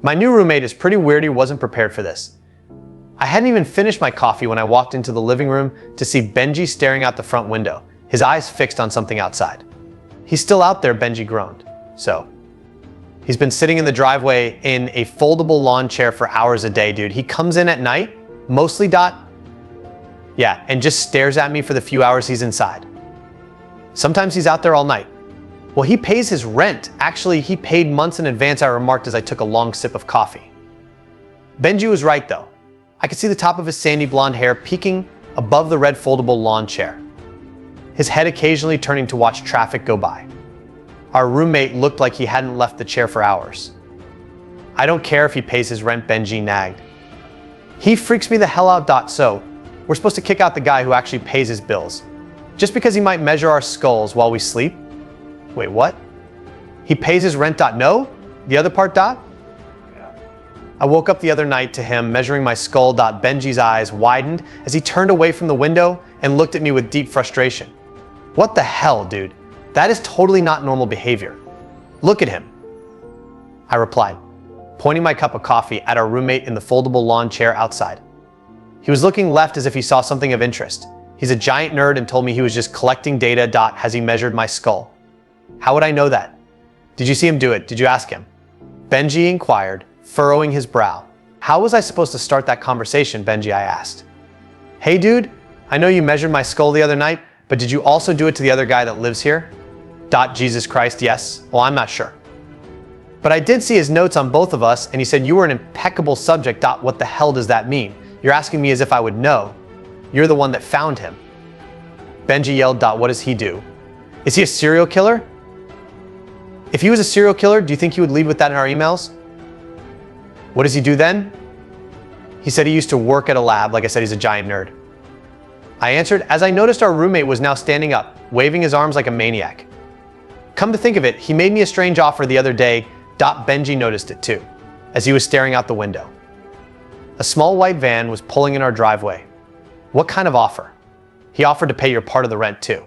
My new roommate is pretty weird. He wasn't prepared for this. I hadn't even finished my coffee when I walked into the living room to see Benji staring out the front window, his eyes fixed on something outside. He's still out there, Benji groaned. So, he's been sitting in the driveway in a foldable lawn chair for hours a day, dude. He comes in at night, mostly yeah, and just stares at me for the few hours he's inside. Sometimes he's out there all night. Well, he pays his rent. Actually, he paid months in advance, I remarked as I took a long sip of coffee. Benji was right, though. I could see the top of his sandy blonde hair peeking above the red foldable lawn chair, his head occasionally turning to watch traffic go by. Our roommate looked like he hadn't left the chair for hours. I don't care if he pays his rent, Benji nagged. He freaks me the hell out. So, we're supposed to kick out the guy who actually pays his bills, just because he might measure our skulls while we sleep? Wait, what? He pays his rent. No? The other part? I woke up the other night to him measuring my skull. Benji's eyes widened as he turned away from the window and looked at me with deep frustration. What the hell, dude? That is totally not normal behavior. Look at him, I replied, pointing my cup of coffee at our roommate in the foldable lawn chair outside. He was looking left as if he saw something of interest. He's a giant nerd and told me he was just collecting data. As he measured my skull. How would I know that? Did you see him do it? Did you ask him? Benji inquired, furrowing his brow. How was I supposed to start that conversation, Benji, I asked. Hey dude, I know you measured my skull the other night, but did you also do it to the other guy that lives here? Jesus Christ, yes. Well, I'm not sure. But I did see his notes on both of us, and he said you were an impeccable subject. What the hell does that mean? You're asking me as if I would know. You're the one that found him. Benji yelled. What does he do? Is he a serial killer? If he was a serial killer, do you think he would lead with that in our emails? What does he do then? He said he used to work at a lab. Like I said, he's a giant nerd. I answered as I noticed our roommate was now standing up, waving his arms like a maniac. Come to think of it, he made me a strange offer the other day. Benji noticed it too, as he was staring out the window. A small white van was pulling in our driveway. What kind of offer? He offered to pay your part of the rent too.